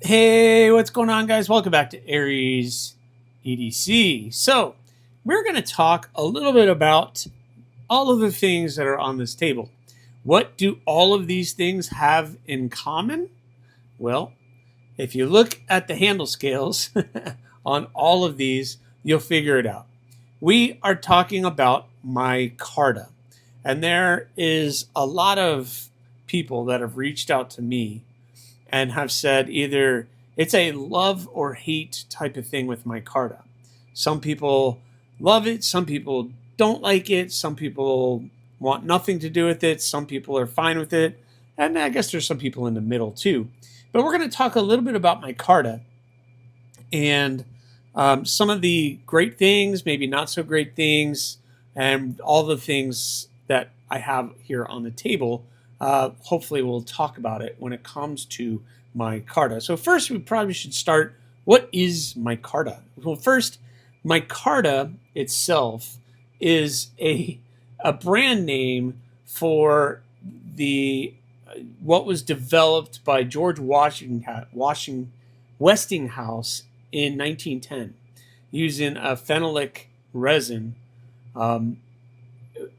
Hey, what's going on, guys? Welcome back to Aries EDC. So, we're going to talk a little bit about all of the things that are on this table. What do all of these things have in common? Well, if you look at the handle scales on all of these, you'll figure it out. We are talking about micarta, and there is a lot of people that have reached out to me and have said either it's a love or hate type of thing with micarta. Some people love it, some people don't like it, some people want nothing to do with it, some people are fine with it, and I guess there's some people in the middle too. But we're going to talk a little bit about micarta and some of the great things, maybe not so great things, and all the things that I have here on the table. Hopefully, we'll talk about it when it comes to micarta. So first, we probably should start. What is micarta? Well, first, micarta itself is a brand name for the what was developed by George Westinghouse in 1910 using a phenolic resin um,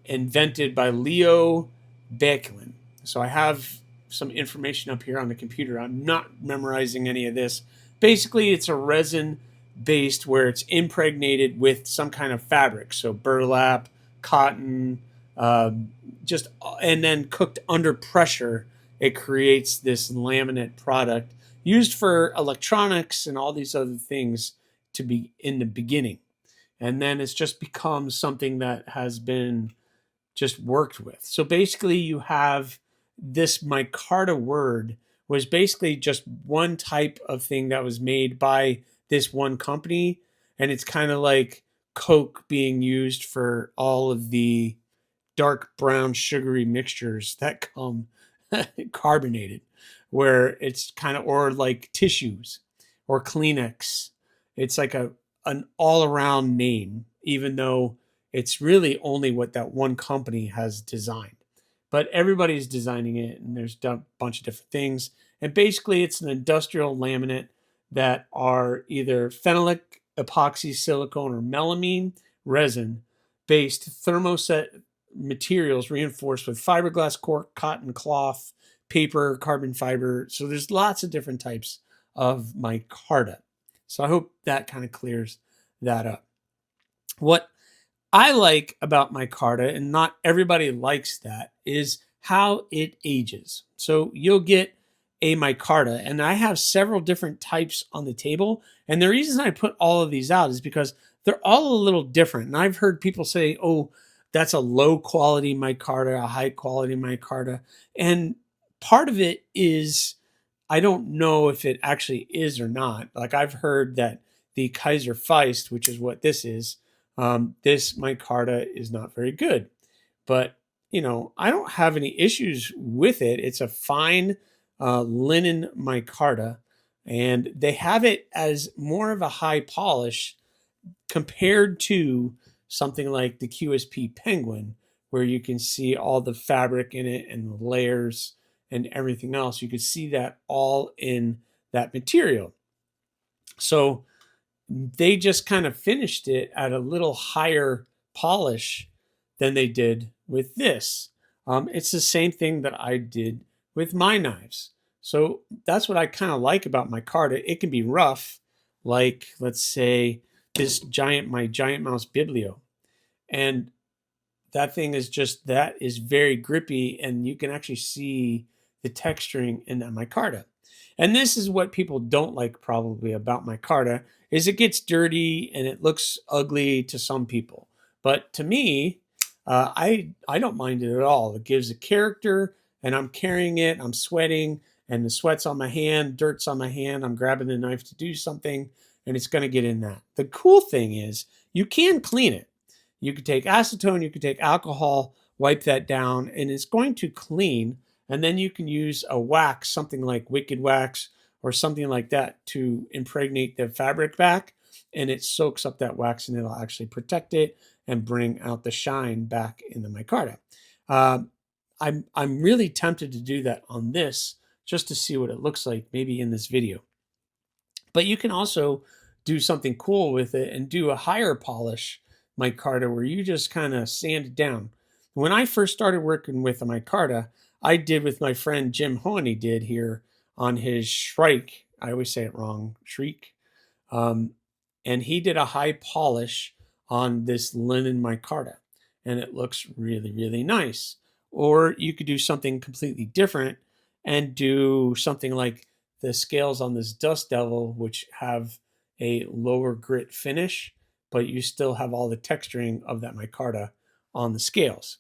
invented by Leo Baekeland. So I have some information up here on the computer. I'm not memorizing any of this. Basically, it's a resin based where it's impregnated with some kind of fabric. So burlap, cotton, just and then cooked under pressure, it creates this laminate product used for electronics and all these other things to be in the beginning. And then it's just become something that has been just worked with. So basically, you have this micarta word was basically just one type of thing that was made by this one company. And it's kind of like Coke being used for all of the dark brown sugary mixtures that come carbonated, where it's kind of, or like tissues or Kleenex. It's like an all around name, even though it's really only what that one company has designed. But everybody's designing it, and there's a bunch of different things. And basically, it's an industrial laminate that are either phenolic, epoxy, silicone, or melamine resin based thermoset materials reinforced with fiberglass, cork, cotton, cloth, paper, carbon fiber. So there's lots of different types of micarta. So I hope that kind of clears that up. What I like about micarta, and not everybody likes that, is how it ages. So you'll get a micarta, and I have several different types on the table. And the reason I put all of these out is because they're all a little different. And I've heard people say, oh, that's a low quality micarta, a high quality micarta. And part of it is, I don't know if it actually is or not. Like I've heard that the Kaiser Feist, which is what this micarta is not very good. But, I don't have any issues with it. It's a fine linen micarta, and they have it as more of a high polish compared to something like the QSP Penguin, where you can see all the fabric in it and the layers and everything else. You can see that all in that material. So they just kind of finished it at a little higher polish than they did with this. It's the same thing that I did with my knives. So that's what I kind of like about micarta. It can be rough, like let's say my giant mouse biblio, and that thing is very grippy, and you can actually see the texturing in that micarta. And this is what people don't like probably about micarta is it gets dirty and it looks ugly to some people. But to me, I don't mind it at all. It gives a character, and I'm carrying it, I'm sweating, and the sweat's on my hand, dirt's on my hand, I'm grabbing the knife to do something, and it's going to get in that. The cool thing is you can clean it. You could take acetone, you could take alcohol, wipe that down, and it's going to clean. And then you can use a wax, something like Wicked Wax or something like that, to impregnate the fabric back, and it soaks up that wax and it'll actually protect it and bring out the shine back in the micarta. Uh, I'm really tempted to do that on this just to see what it looks like, maybe in this video. But you can also do something cool with it and do a higher polish micarta where you just kind of sand it down. When I first started working with a micarta, I did with my friend Jim Honey did here on his Shrike. I always say it wrong, Shriek. Um, and he did a high polish on this linen micarta, and it looks really, really nice. Or you could do something completely different and do something like the scales on this Dust Devil, which have a lower grit finish, but you still have all the texturing of that micarta on the scales.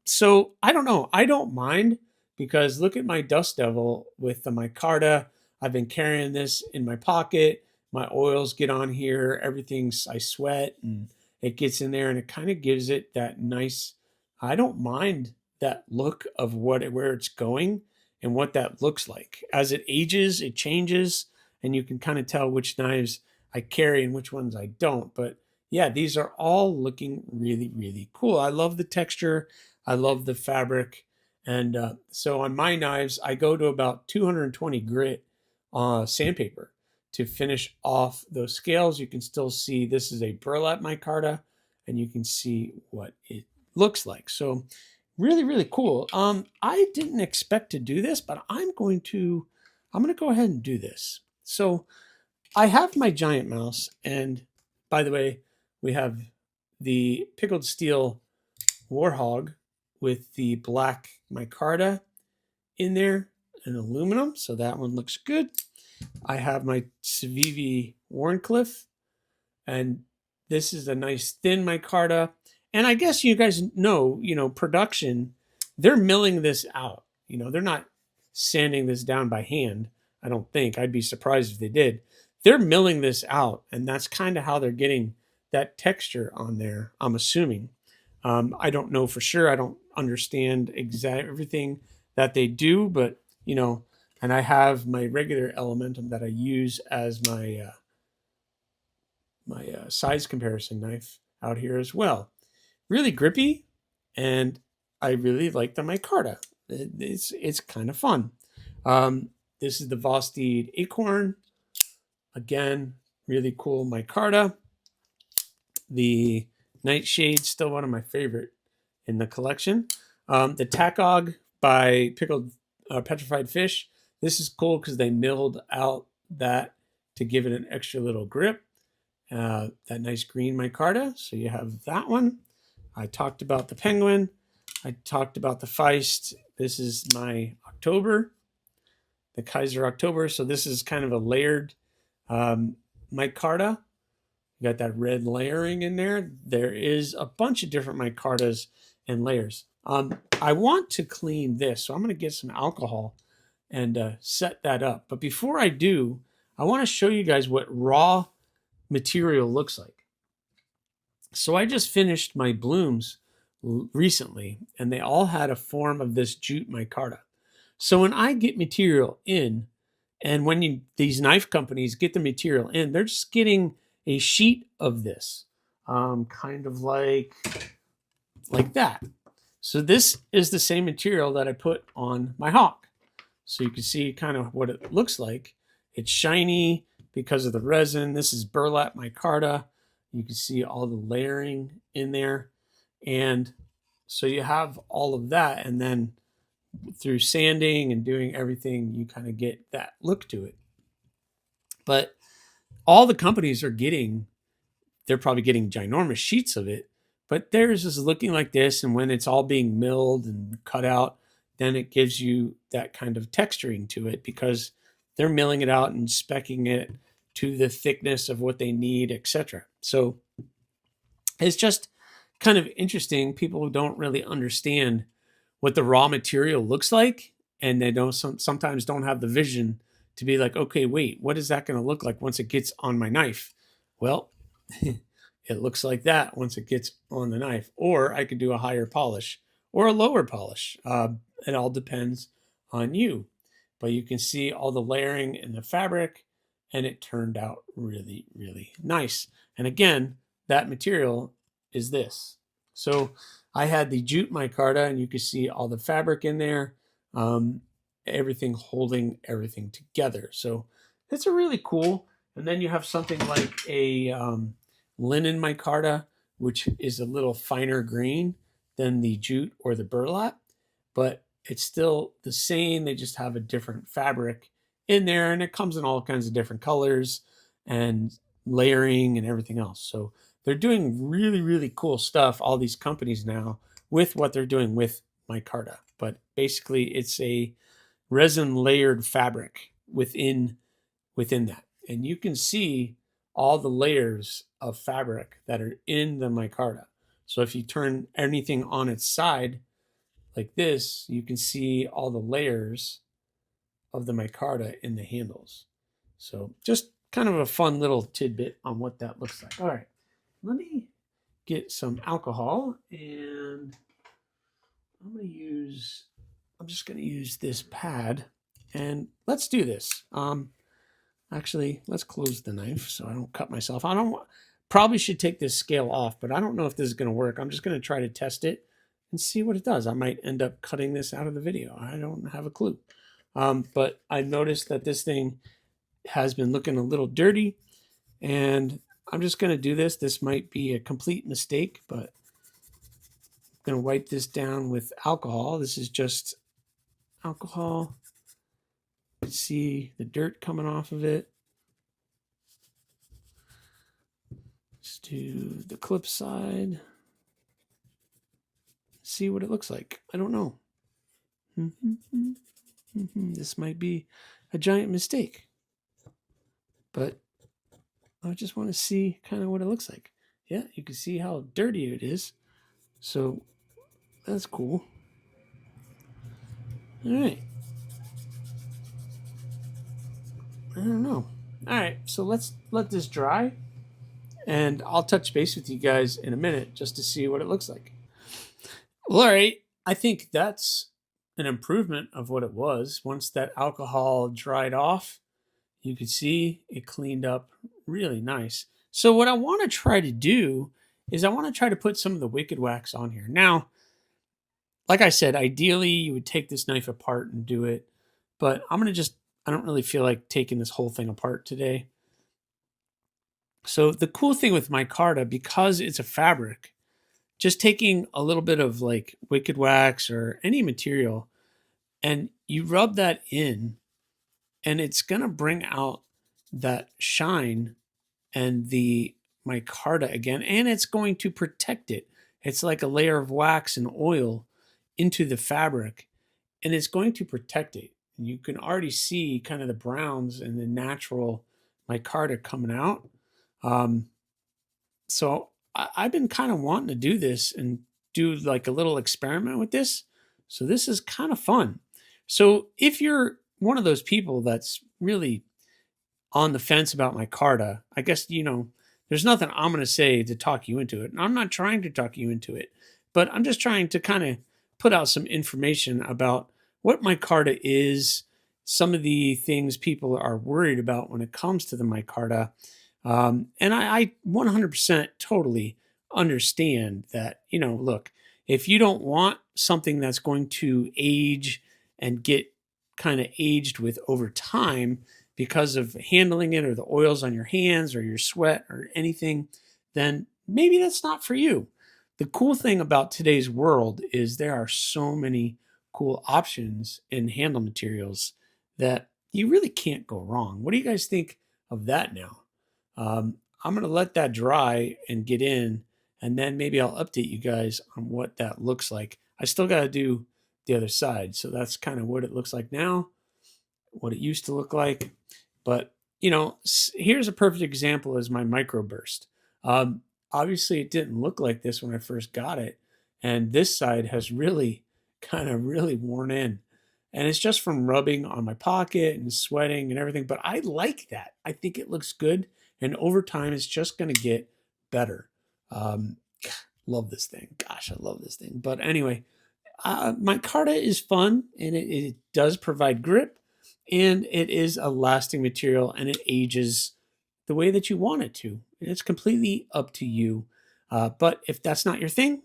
So I don't know. I don't mind because look at my Dust Devil with the micarta. I've been carrying this in my pocket. My oils get on here. Everything's, I sweat and it gets in there and it kind of gives it that nice, I don't mind that look of where it's going and what that looks like. As it ages, it changes and you can kind of tell which knives I carry and which ones I don't. But yeah, these are all looking really, really cool. I love the texture. I love the fabric. And so on my knives, I go to about 220 grit sandpaper to finish off those scales. You can still see this is a burlap micarta and you can see what it looks like. So really, really cool. I didn't expect to do this, but I'm going to go ahead and do this. So I have my giant mouse, and by the way, we have the pickled steel Warhog with the black micarta in there and aluminum, so that one looks good. I have my Civivi Warncliffe, and this is a nice thin micarta. And I guess you guys know, production, they're milling this out. They're not sanding this down by hand. I don't think. I'd be surprised if they did. They're milling this out, and that's kind of how they're getting that texture on there, I'm assuming. I don't know for sure. I don't understand exactly everything that they do, but, and I have my regular Elementum that I use as my size comparison knife out here as well. Really grippy, and I really like the micarta. It's kind of fun. This is the Vosteed Acorn. Again, really cool micarta. The Nightshade, still one of my favorite in the collection. The Tacog by Pickled Petrified Fish. This is cool because they milled out that to give it an extra little grip. That nice green micarta. So you have that one. I talked about the Penguin. I talked about the Feist. This is my October, the Kaiser October. So this is kind of a layered micarta. You got that red layering in there. There is a bunch of different micartas and layers. I want to clean this, so I'm going to get some alcohol and set that up. But before I do, I want to show you guys what raw material looks like. So I just finished my blooms recently, and they all had a form of this jute micarta. So when I get material in, and when these knife companies get the material in, they're just getting a sheet of this, kind of like that. So this is the same material that I put on my hawk. So you can see kind of what it looks like. It's shiny because of the resin. This is burlap micarta. You can see all the layering in there. And so you have all of that, and then through sanding and doing everything, you kind of get that look to it. But all the companies are getting, they're probably getting ginormous sheets of it, but theirs is looking like this. And when it's all being milled and cut out, then it gives you that kind of texturing to it because they're milling it out and specking it to the thickness of what they need, etc. So it's just kind of interesting. People don't really understand what the raw material looks like, and they sometimes don't have the vision to be like, okay, wait, what is that going to look like once it gets on my knife? Well, it looks like that once it gets on the knife. Or I could do a higher polish or a lower polish. It all depends on you. But you can see all the layering in the fabric, and it turned out really, really nice. And again, that material is this. So I had the jute micarta, and you can see all the fabric in there, everything holding everything together. So It's a really cool. And then you have something like a linen micarta, which is a little finer green than the jute or the burlap, but it's still the same. They just have a different fabric in there, and it comes in all kinds of different colors and layering and everything else. So they're doing really, really cool stuff, all these companies now, with what they're doing with micarta. But basically, it's a resin layered fabric within that. And you can see all the layers of fabric that are in the micarta. So if you turn anything on its side like this, you can see all the layers of the micarta in the handles. So just kind of a fun little tidbit on what that looks like. All right, let me get some alcohol, and I'm just going to use this pad, and let's do this. Actually, let's close the knife so I don't cut myself. I don't probably should take this scale off, but I don't know if this is going to work. I'm just going to try to test it and see what it does. I might end up cutting this out of the video. I don't have a clue. But I noticed that this thing has been looking a little dirty, and I'm just going to do this. This might be a complete mistake, but I'm going to wipe this down with alcohol. This is just alcohol. See the dirt coming off of it. Let's do the clip side. See what it looks like. I don't know. This might be a giant mistake, but I just want to see kind of what it looks like. Yeah, you can see how dirty it is. So that's cool. All right. I don't know. All right, so let's let this dry, and I'll touch base with you guys in a minute just to see what it looks like. Well, all right, I think that's an improvement of what it was. Once that alcohol dried off, you could see it cleaned up really nice. So what I want to try to do is I want to try to put some of the wicked wax on here. Now, like I said, ideally you would take this knife apart and do it, but I don't really feel like taking this whole thing apart today. So the cool thing with micarta, because it's a fabric, just taking a little bit of like wicked wax or any material and you rub that in, and it's going to bring out that shine and the micarta again, and it's going to protect it. It's like a layer of wax and oil into the fabric, and it's going to protect it. You can already see kind of the browns and the natural micarta coming out. So I've been kind of wanting to do this and do like a little experiment with this. So this is kind of fun. So if you're one of those people that's really on the fence about micarta, I guess, there's nothing I'm going to say to talk you into it. And I'm not trying to talk you into it, but I'm just trying to kind of put out some information about what micarta is, some of the things people are worried about when it comes to the micarta. And I 100% totally understand that, look, if you don't want something that's going to age and get kind of aged with over time because of handling it or the oils on your hands or your sweat or anything, then maybe that's not for you. The cool thing about today's world is there are so many cool options in handle materials that you really can't go wrong. What do you guys think of that now? I'm going to let that dry and get in, and then maybe I'll update you guys on what that looks like. I still got to do the other side. So that's kind of what it looks like now, what it used to look like. But, here's a perfect example is my microburst. Obviously, it didn't look like this when I first got it. And this side has really really worn in. And it's just from rubbing on my pocket and sweating and everything. But I like that. I think it looks good. And over time, it's just going to get better. Love this thing. Gosh, I love this thing. But anyway, micarta is fun, and it does provide grip, and it is a lasting material, and it ages the way that you want it to. And it's completely up to you. But if that's not your thing,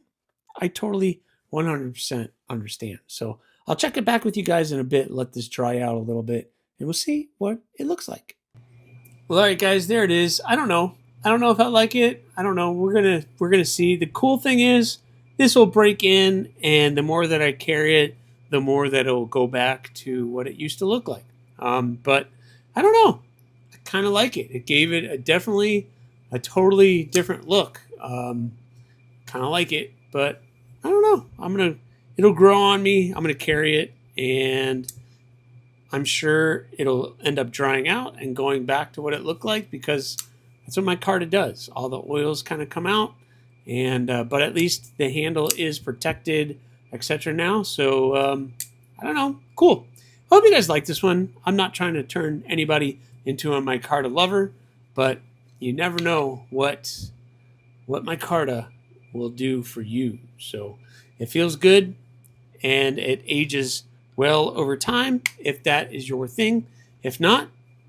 I totally 100% understand. So I'll check it back with you guys in a bit, let this dry out a little bit, and we'll see what it looks like. Well, all right, guys, there it is. I don't know. I don't know if I like it. I don't know. We're gonna see. The cool thing is this will break in, and the more that I carry it, the more that it'll go back to what it used to look like. But I don't know. I kind of like it. It gave it definitely a totally different look. Kind of like it, but I don't know. It'll grow on me. I'm gonna carry it, and I'm sure it'll end up drying out and going back to what it looked like because that's what Micarta does. All the oils kind of come out, and but at least the handle is protected, etc. Now, so I don't know. Cool. Hope you guys like this one. I'm not trying to turn anybody into a Micarta lover, but you never know what Micarta will do for you. So it feels good, and it ages well over time if that is your thing. If not,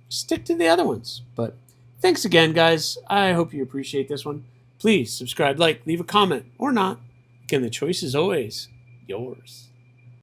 stick to the other ones. But thanks again, guys. I hope you appreciate this one. Please subscribe, like, leave a comment, or not. Again, the choice is always yours.